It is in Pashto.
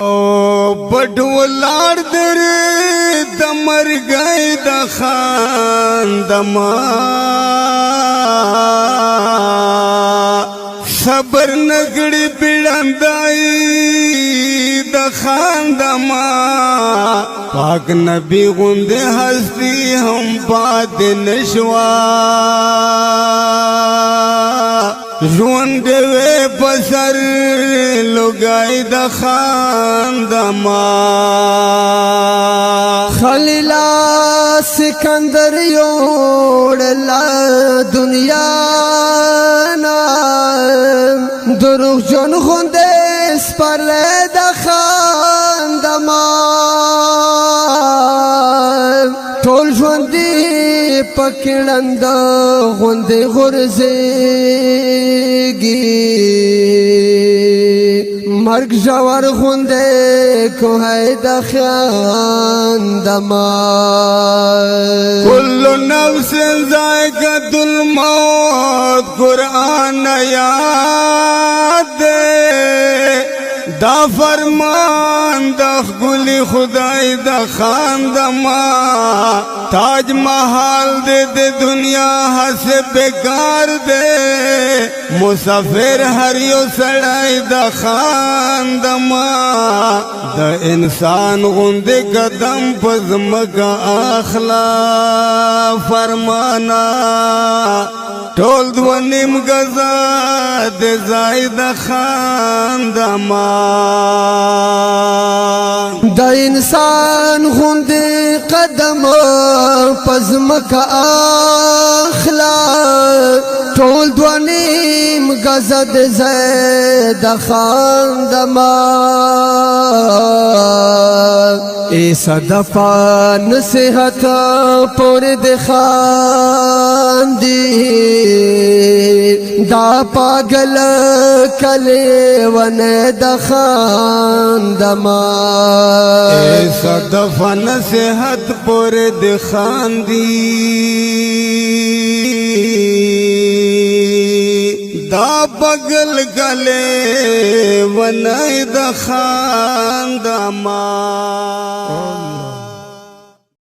او بډ ولار در د مرګای د خان دما صبر نګړي پیړندای د خان دما پاک نبی غوند هستی هم پات نشوا ژوند وې پسر لګای د خان دما خلیلا سکندر یوړلا دنیا نا دروغ جن غوندې سپرلې د خان دما ټول ژوندې پکړند غوندې غرزيږي مرګ جوار غوندې کوه د خان دما كل نفس ذائقة الموت قرآن یاد دا فرمان دا خگلی خدای دا خان دما تاج محل دے دنیا ہس بیکار دے مسافر ہر یو سڑائی دا خان دما دا انسان غند قدم پزمکا اخلا فرمانا ټول دو نیم گزا دے زائد خان دما دا انسان غوندې قدم پزمکا اخلا ټول دو نیم گزا دے زائد خان دما ای صدفا نصیحت پور د خان دی دا پاگل کلی ون د خان دما ای صدفا نصیحت پور د خان دی دا پاگل کلی ون د خان دما